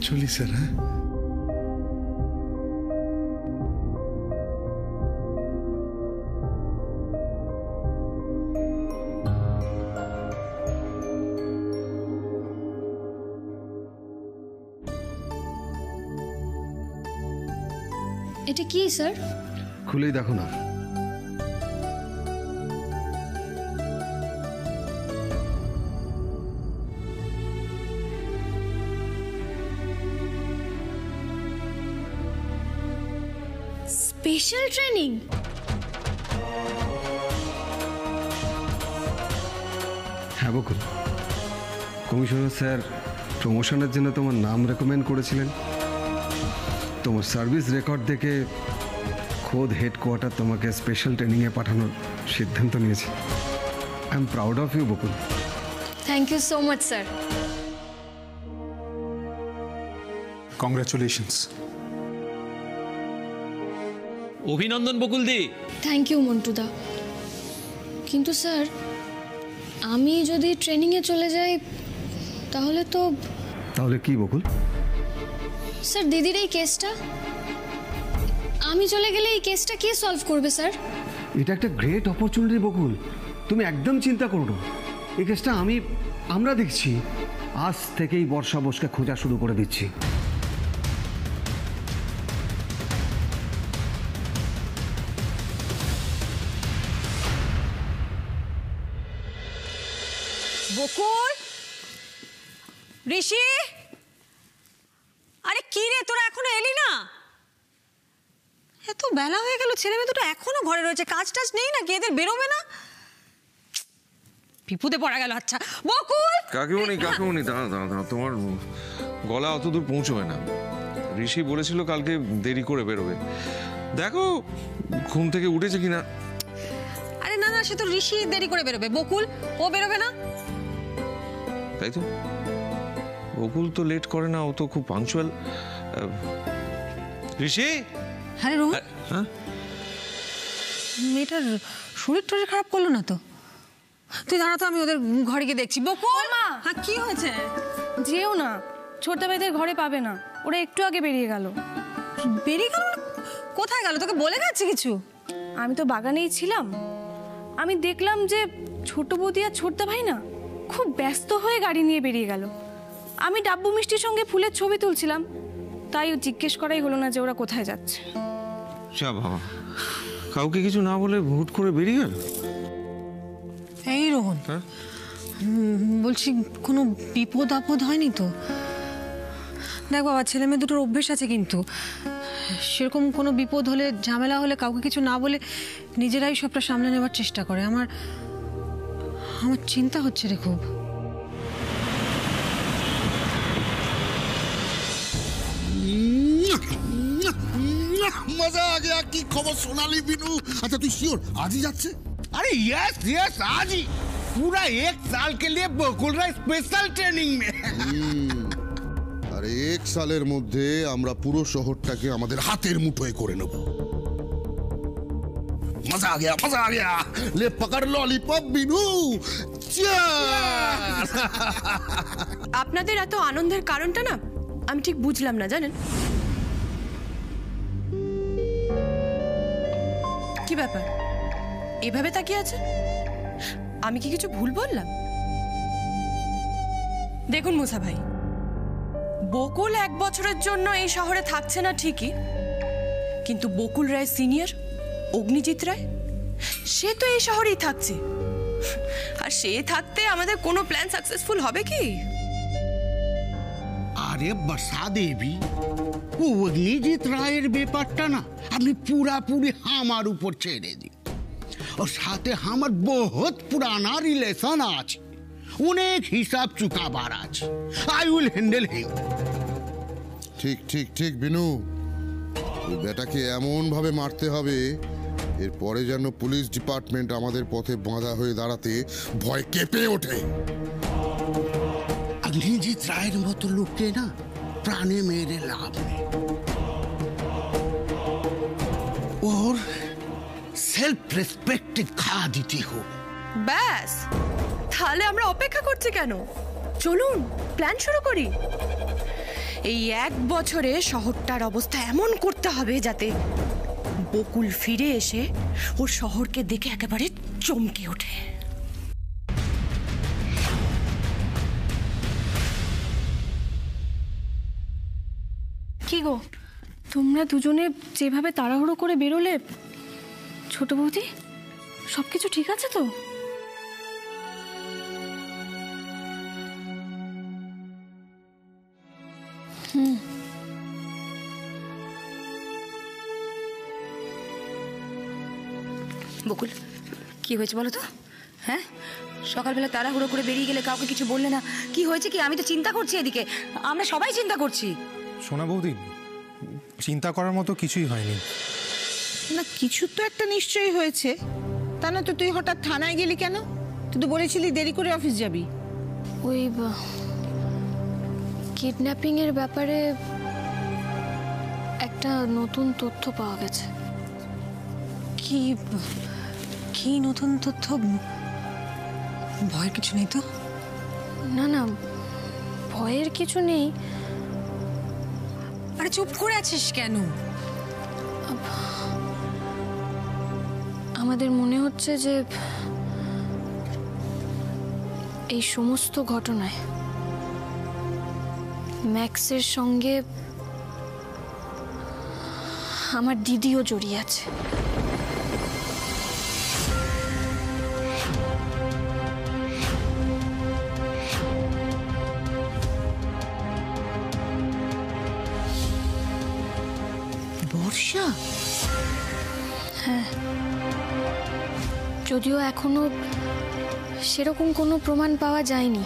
চলি স্যার। হ্যাঁ, এটা কি স্যার? খুলেই দেখো না। Special training? হ্যাঁ বকুল, কমিশনার স্যার প্রমোশনের জন্য তোমার নাম রেকমেন্ড করেছিলেন। তোমার সার্ভিস রেকর্ড দেখে খোদ হেডকোয়ার্টার তোমাকে স্পেশাল ট্রেনিংয়ে পাঠানোর সিদ্ধান্ত নিয়েছে। I am proud of you Bakul. Thank you so much sir. Congratulations. অভিনন্দন বকুলদি। Thank you মন্টুদা। কিন্তু স্যার, আমি যদি ট্রেনিংয়ে চলে যাই তাহলে কি বকুল? স্যার, দিদির এই কেসটা, আমি চলে গেলে এই কেসটা কে সলভ করবে স্যার? এটা একটা গ্রেট অপরচুনিটি বকুল, তুমি একদম চিন্তা করো না। এই কেসটা আমরা দেখছি। আজ থেকেই বর্ষা বোসকে খোঁজা শুরু করে দিচ্ছি। বকুল, ঋষি, আরে কি রে, তোরা এখনো এলি না? এত বেলা হয়ে গেল, ছেলে মেয়ে দুটো এখনো ঘরে রয়েছে, কাজ টাজ নেই নাকি? এদের বেরোবে না? বিপদে পড়া গেল। আচ্ছা বকুল। কাকিমণি দাঁড়া, তোমার গলা অত দূর পৌঁছবে না। ঋষি বলেছিল কালকে দেরি করে বেরোবে, দেখো ঘুম থেকে উঠেছে কিনা। আরে না, সে তো ঋষি দেরি করে বেরোবে, বকুল ও বেরোবে না। তাই তো, বকুল তো লেট করে না, ও তো খুব পাঞ্চুয়াল। ঋষি। আরে রোহন, হ্যাঁ, মেয়েটার শরীর টরীর খারাপ করলো না তো? তুই দাঁড়া তো, আমি ওদের ঘরে গিয়ে দেখছি। বকুল, মা। হ্যাঁ, কি হয়েছে? যেও না, ছোটদা ভাইদের ঘরে পাবে না, ওরা একটু আগে বেরিয়ে গেল। বেরিয়ে গেল? কোথায় গেল? তোকে বলে গেছে কিছু? আমি তো বাগানেই ছিলাম, আমি দেখলাম যে ছোট বৌদি আর ছোটদা ভাই না খুব ব্যস্ত হয়ে গাড়ি নিয়ে বেরিয়ে গেল। আমি ডাব্বু মিষ্টির সঙ্গে ফুলের ছবি তুলছিলাম, তাই জিজ্ঞেস করাই হলো না যে ওরা কোথায় যাচ্ছে। যা বাবা, কাউকে কিছু না বলে হুট করে বেরিয়ে গেল। এই রোহন, বলছি কোনো বিপদ আপদ হয়নি তো? দেখ বাবা, ছেলে মেয়ে দুটোর অভ্যেস আছে, কিন্তু সেরকম কোনো বিপদ হলে, ঝামেলা হলে কাউকে কিছু না বলে নিজেরাই সবটা সামলে নেওয়ার চেষ্টা করে। আমার চিন্তা হচ্ছে রে খুব। মজা আ গয়া। কি খবর সোনালি বিনু? अच्छा तू श्योर आज ही যাচ্ছে? अरे यस यस आज ही, पूरा 1 साल के लिए बकुल राय स्पेशल ट्रेनिंग में। আরে 1 সালের মধ্যে আমরা পুরো শহরটাকে আমাদের হাতের মুঠোয় করে নেব। মজা আ গয়া। ले पकड़ लॉलीपॉप বিনু। আপনাদের এত আনন্দের কারণটা না আমি ঠিক বুঝলাম না, জানেন? কি ব্যাপার, এভাবে তাকিয়ে আছে? আমি কি কিছু ভুল বললাম? দেখুন মুসা ভাই, বকুল 1 বছরের জন্য এই শহরে থাকছে না ঠিকই, কিন্তু বকুল রায় সিনিয়র, অগ্নিজিৎ রায়, সে তো এই শহরেই থাকছে। আর সে থাকতে আমাদের কোনো প্ল্যান সাকসেসফুল হবে কি? আরে বর্ষা দেবী, অগ্নিজিৎ রায়ের ব্যাপারটা না আপনি পুরাপুরি আমার উপর ছেড়ে দিন। और साथ हमार बहुत पुराना रिलेशन आज, अनेक हिसाब चुकाबार आज। I will handle him. ঠিক ঠিক ঠিক বিনু, ওই বেটাকে এমন ভাবে মারতে হবে এরপরে যেন পুলিশ ডিপার্টমেন্ট আমাদের পথে বাঁধা হয়ে দাঁড়াতে ভয় কেঁপে ওঠে। अग्निजीत रायर मतो लोकके ना प्राणे मेरे लाभ में, और সেলফ রেসপেক্টে খা দিতে হো। ব্যাস, তাহলে আমরা অপেক্ষা করছি কেন? চলুন প্ল্যান শুরু করি। এই 1 বছরে শহরটার অবস্থা এমন করতে হবে যাতে বকুল ফিরে এসে ওর শহরকে দেখে একেবারে চমকে ওঠে। কি গো, তোমরা দুজনে যেভাবে তাড়াহুড়ো করে বেরোলে, ছোট বৌদি সবকিছু ঠিক আছে তো? বকুল, কি হয়েছে বলো তো? হ্যাঁ, সকালবেলা তাড়াহুড়ো করে বেরিয়ে গেলে কাউকে কিছু বললে না, কি হয়েছে কি? আমি তো চিন্তা করছি, এদিকে আমরা সবাই চিন্তা করছি। সোনা বৌদি, চিন্তা করার মতো কিছুই হয়নি। না, কিছু তো একটা নিশ্চয়ই হয়েছে। তা না তো তুই হঠাৎ থানায় গেলি কেন? তুই তো বলেছিলি দেরি করে অফিস যাবি। ওই কিডন্যাপিং এর ব্যাপারে একটা নতুন তথ্য পাওয়া গেছে। কি কি নতুন তথ্য? ভয়ের কিছু নেই তো? না না, ভয়ের কিছু নেই। আরে চুপ করে আছিস কেন? আমাদের মনে হচ্ছে যে এই সমস্ত ঘটনায় ম্যাক্সের সঙ্গে আমার দিদিও জড়িয়ে আছে। বর্ষা? হ্যাঁ, যদিও এখনো সেরকম কোনো প্রমাণ পাওয়া যায়নি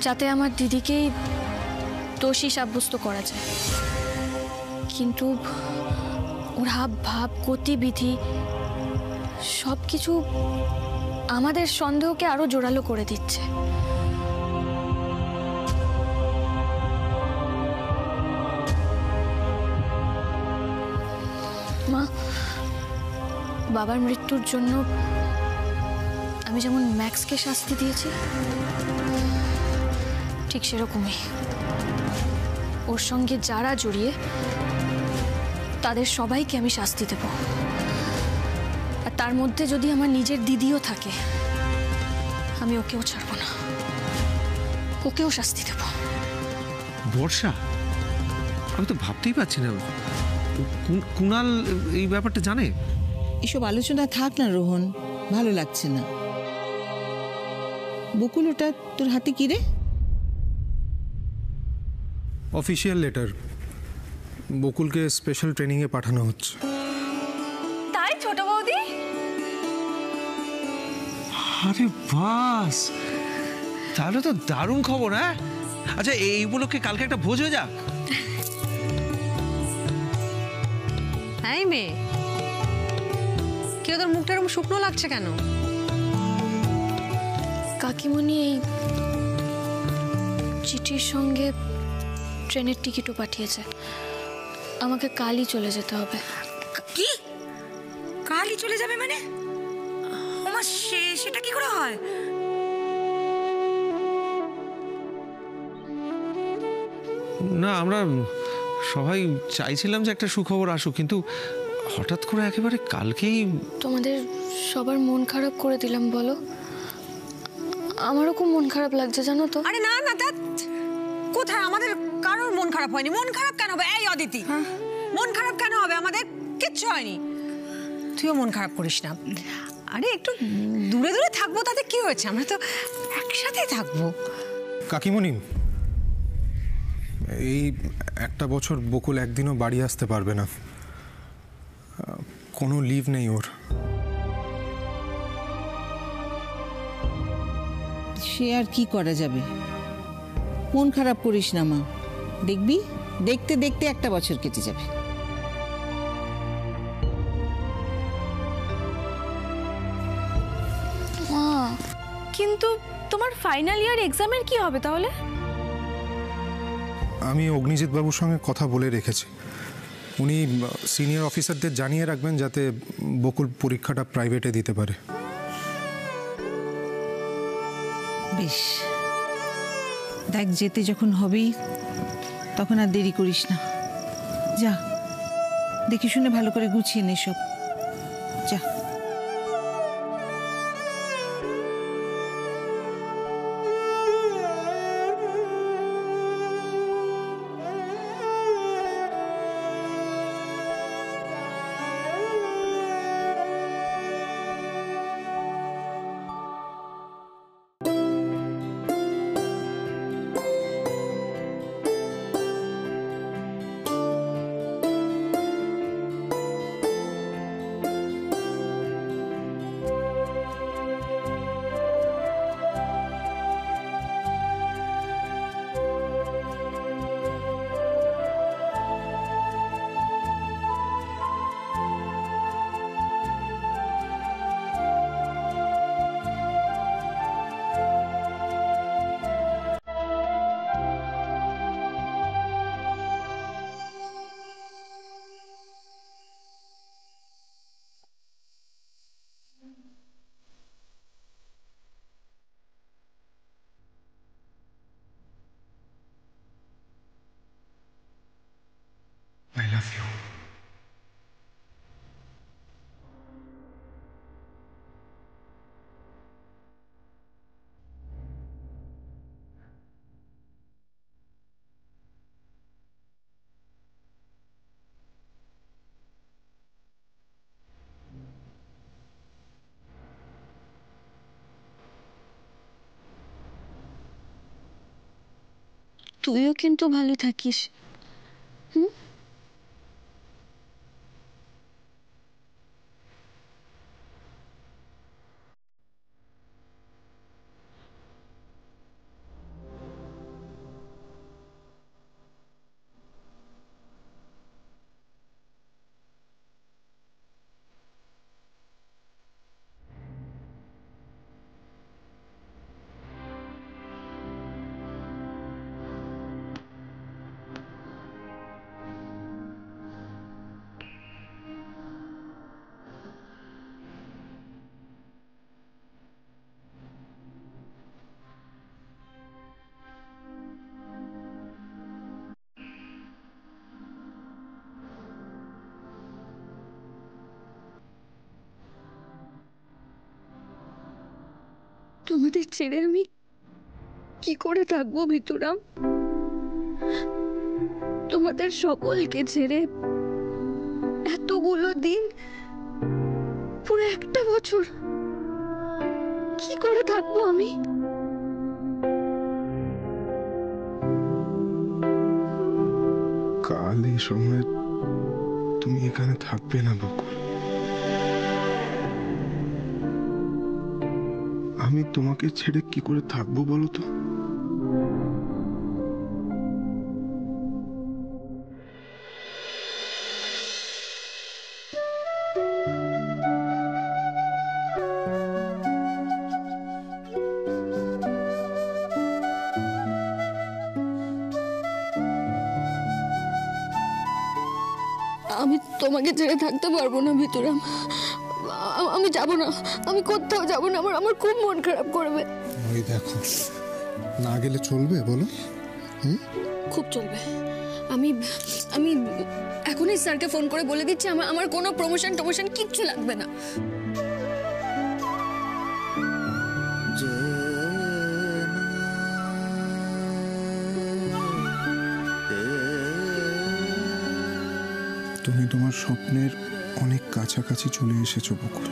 যাতে আমার দিদিকেই দোষী সাব্যস্ত করা যায়, কিন্তু ওর হাব ভাব, গতিবিধি সব কিছু আমাদের সন্দেহকে আরো জোরালো করে দিচ্ছে। মা, বাবার মৃত্যুর জন্য আমি যেমন ম্যাক্সকে শাস্তি দিয়েছি, ঠিক সেরকমই ওর সঙ্গে যারা জড়িয়ে তাদের সবাইকে আমি শাস্তি দেব। আর তার মধ্যে যদি আমার নিজের দিদিও থাকে, আমি ওকেও ছাড়বো না, ওকেও শাস্তি দেব। বর্ষা, আমি তো ভাবতেই পারছি না কুণাল এই ব্যাপারটা জানে। এসব আলোচনা থাক না রোহন, ভালো লাগছে না। বকুল, ওটা তোর হাতে কি রে? অফিসিয়াল লেটার, বকুলকে স্পেশাল ট্রেনিংয়ে পাঠানো হচ্ছে। তাই ছোট বৌদি? আরে বাস, তাহলে তো দারুণ খবর। হ্যাঁ, আচ্ছা, এই উপলক্ষে কালকে একটা ভোজ হয়ে যাক। হ্যাঁ মেয়ে, কেউ তোর মুখটা এরকম শুকনো লাগছে কেন? কাকিমণি এই চিঠির সঙ্গে ট্রেনের টিকিটও পাঠিয়েছে। আমাকে কালই চলে যেতে হবে। কি? কালই চলে যাবে মানে? ওমা, সেটা কি করে হয়? না, আমরা সবাই চাইছিলাম যে একটা সুখবর আসুক, কিন্তু হঠাৎ করে একেবারে কালকেই। তোমাদের সবার মন খারাপ করে দিলাম বলো? আমারও খুব মন খারাপ লাগছে, জানো তো। আরে না না, কোথায়? আমাদের কারোর মন খারাপ হয়নি। মন খারাপ কেন হবে? এই অদিতি, মন খারাপ কেন হবে? আমাদের কিচ্ছু হয়নি। তুইও মন খারাপ করিস না। আরে একটু দূরে দূরে থাকবো, তাতে কি হয়েছে? আমরা তো একসাথে থাকবো। কাকিমণি, এই একটা বছর বকুল একদিনও বাড়ি আসতে পারবে না। কোনো লিভ নেই ওর। সে আর কি করা যাবে? মন খারাপ করিস না মা, দেখবি দেখতে দেখতে একটা বছর কেটে যাবে। মা, কিন্তু তোমার ফাইনাল ইয়ার এক্সামের কি হবে তাহলে? আমি অগ্নিজিৎ বাবুর সঙ্গে কথা বলে রেখেছি। উনি সিনিয়র অফিসারদের জানিয়ে রাখবেন যাতে বকুল পরীক্ষাটা প্রাইভেটে দিতে পারে। বেশ, দেখ, যেতে যখন হবেই তখন আর দেরি করিস না, যা দেখে শুনে ভালো করে গুছিয়ে নে সব, যা। I love you. তুইও কিন্তু ভালো থাকিস। হুম? তোমাদের ছেড়ে আমি কি করে থাকবো ভিতুরাম? তোমাদের সকলকে ছেড়ে এতগুলো দিন, পুরো একটা বছর কি করে থাকবো আমি? কাল এই সময় তুমি এখানে থাকবে না বকুল। আমি তোমাকে ছেড়ে কি করে থাকবো বলো তো? আমি তোমাকে ছেড়ে থাকতে পারবো না ভিতুরাম। আমি যাব না, আমি কোথাও যাব না। আমার খুব মন খারাপ করবে। ওই দেখো, না গেলে চলবে বলো? খুব চলবে। আমি আমি এখনই স্যারকে ফোন করে বলে দিচ্ছি আমার কোনো প্রমোশন কিচ্ছু লাগবে না। তুমি তোমার স্বপ্নের অনেক কাছাকাছি চলে এসেছো বকুল।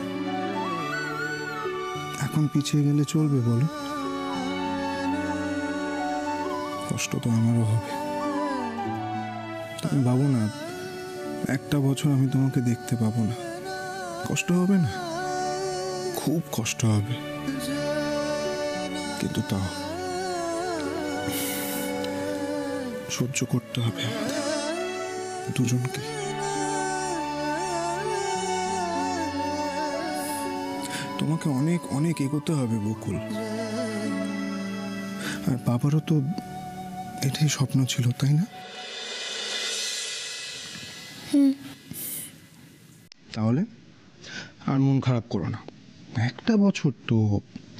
এখন পিছিয়ে গেলে চলবে বলো? কষ্ট তো আমারও হবে। তুমি ভাবো না, একটা বছর আমি তোমাকে দেখতে পাবো না, কষ্ট হবে না? খুব কষ্ট হবে, কিন্তু তাও সহ্য করতে হবে দুজনকে। তোমাকে অনেক অনেক এগোতে হবে বকুল। আর বাবারও তো এটাই স্বপ্ন ছিল, তাই না? তাহলে আর মন খারাপ করো না, একটা বছর তো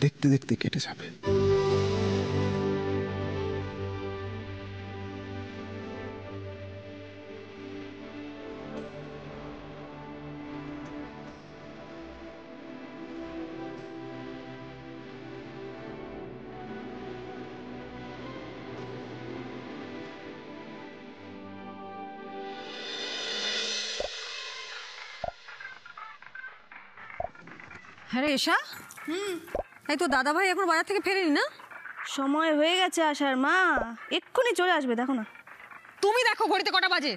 দেখতে দেখতে কেটে যাবে। হ্যাঁ রে এশা, এই তো দাদা ভাই এখন বাজার থেকে ফেরেনি না? সময় হয়ে গেছে আসার মা, এক্ষুনি চলে আসবে, দেখো না। তুমি দেখো ঘড়িতে কটা বাজে।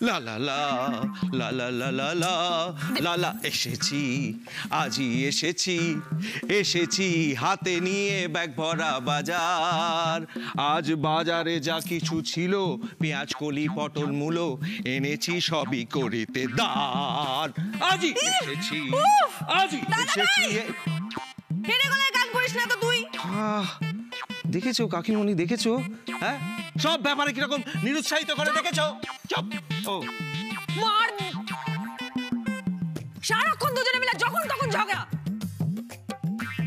লা লা লা লা লা লা লা লা লা লা এসেছি, আজই এসেছি, এসেছি হাতে নিয়ে ব্যাগ ভরা বাজার। আজ বাজারে যা কিছু ছিল, পেঁয়াজ কলি পটল মূলো, এনেছি সবই করিতে দাঁড়। আজই এসেছি, আজই এসেছি। হেরে গলায় গান করিস না তো তুই। দেখেছো কাকিমণি, দেখেছো? হ্যাঁ, সব ব্যাপারে কিরকম নিরুৎসাহিত করে দেখেছো? চুপ। ও মার, সারাক্ষণ দুজনে মিলে যখন তখন ঝগড়া।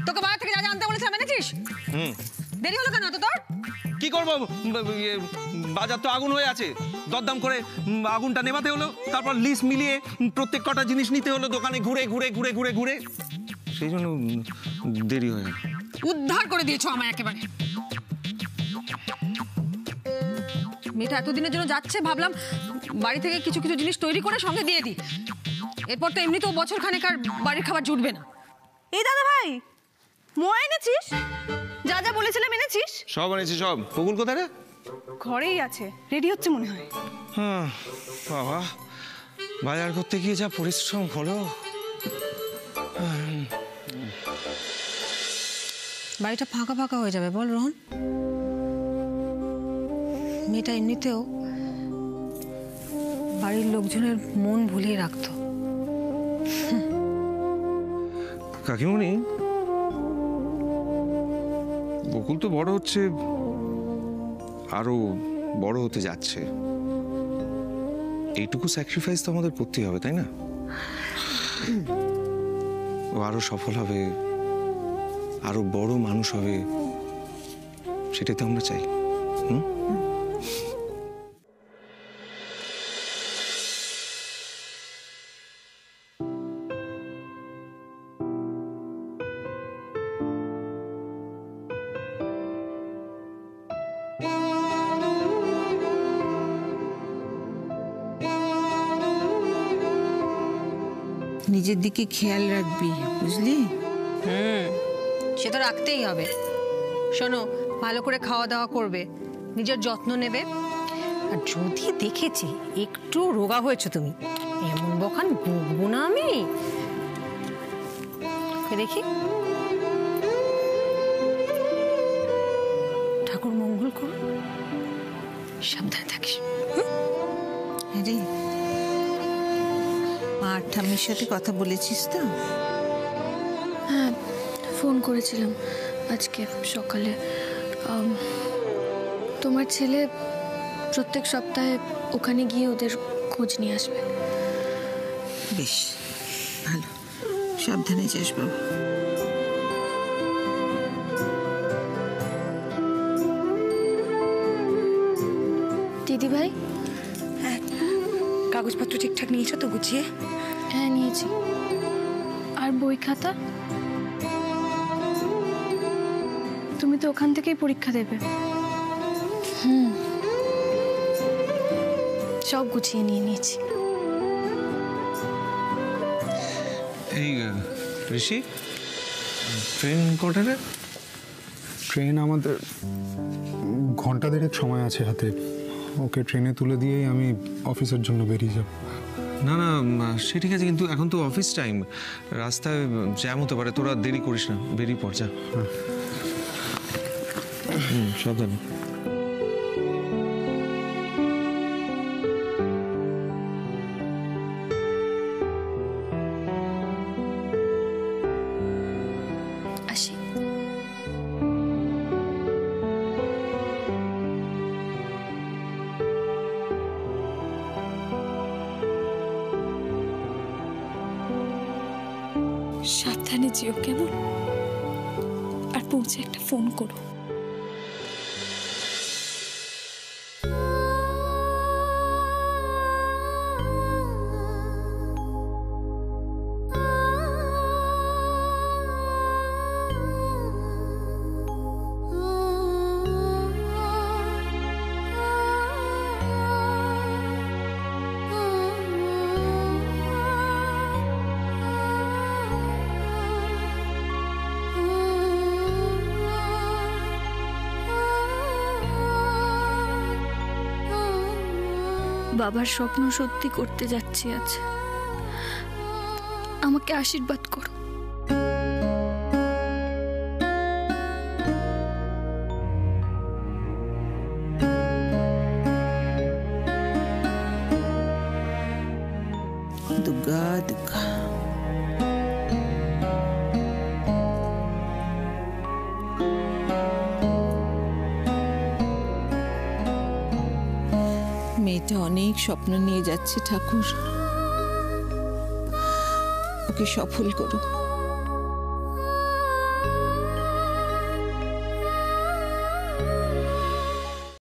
তোকে বাজার থেকে যা যা আনতে বলেছিলাম এনেছিস? দেরি হলো কেন তো তোর? কি করবো, বাজার তো আগুন হয়ে আছে, দরদাম করে আগুনটা নেভাতে হলো, তারপর লিস্ট মিলিয়ে প্রত্যেক কটা জিনিস নিতে হলো, দোকানে ঘুরে ঘুরে ঘুরে ঘুরে ঘুরে, সেই জন্য দেরি হয়ে গেল। উদ্ধার করে দিয়েছো আমায় একেবারে। মেয়েটা এতদিনের জন্য যাচ্ছে, ভাবলাম বাড়ি থেকে কিছু কিছু জিনিস তৈরি করে সঙ্গে দিয়ে দিই, এরপর তো এমনিতেও বছর খানেক আর বাড়ির খাবার জুটবে না। এই দাদা ভাই, মোয়া এনেছিস? যা যা বলেছিলাম এনেছিস? সব এনেছি সব। বকুল কোথায় রে? ঘরেই আছে, রেডি হচ্ছে মনে হয়। হ্যাঁ বাবা, বাজার করতে গিয়ে যা পরিশ্রম হলো। বাড়িটা ফাঁকা ফাঁকা হয়ে যাবে বল রোহন? মেয়েটা এমনিতেও বাড়ির লোকজনের মন ভুলিয়ে রাখতো। কাকিমণি, বকুল তো বড় হচ্ছে, আরো বড় হতে যাচ্ছে, এইটুকু স্যাক্রিফাইস তো আমাদের করতেই হবে, তাই না? ও আরো সফল হবে, আরো বড় মানুষ হবে, সেটাই তো আমরা চাই। নিজের দিকে খেয়াল রাখবি, বুঝলি? সে তো রাখতেই হবে। শোনো, ভালো করে খাওয়া দাওয়া করবে, নিজের যত্ন নেবে। আর যদি দেখেছি একটু রোগা হয়েছো তুমি, এমন বখান বকবো না আমি। দেখি, ঠাকুর মঙ্গল করুন, সাবধানে থাকিস। আরে আর ঠাম্মির সাথে কথা বলেছিস তো? হ্যাঁ, ফোন করেছিলাম আজকে সকালে। তোমার ছেলে প্রত্যেক সপ্তাহে ওখানে গিয়ে ওদের খোঁজ নিয়ে আসবে। বেশ ভালো, সাবধানে যাস বাবু। দিদি ভাই, হ্যাঁ, কাগজপত্র ঠিকঠাক নিয়েছো তো গুছিয়ে? হ্যাঁ নিয়েছি। আর বই খাতা? তুমি তো ওখান থেকেই পরীক্ষা দেবে। সব গুছিয়ে নিয়ে নিয়েছি। এই ঋষি, ট্রেন কটারে? ট্রেন আমাদের ঘন্টা দেড়েক সময় আছে হাতে। ওকে ট্রেনে তুলে দিয়েই আমি অফিসের জন্য বেরিয়ে যাব। না না, সে ঠিক আছে, কিন্তু এখন তো অফিস টাইম, রাস্তায় জ্যাম হতে পারে, তোরা দেরি করিস না, বেরিয়ে পড় যা। সাবধানে। আসি। সাবধানে যেও কেমন, আর পৌঁছে একটা ফোন করো। বাবার স্বপ্ন সত্যি করতে যাচ্ছি আজ। আমাকে আশীর্বাদ করো। দুর্গা দুর্গা। মেয়েটা অনেক স্বপ্ন নিয়ে যাচ্ছে ঠাকুর, ওকে সফল করো।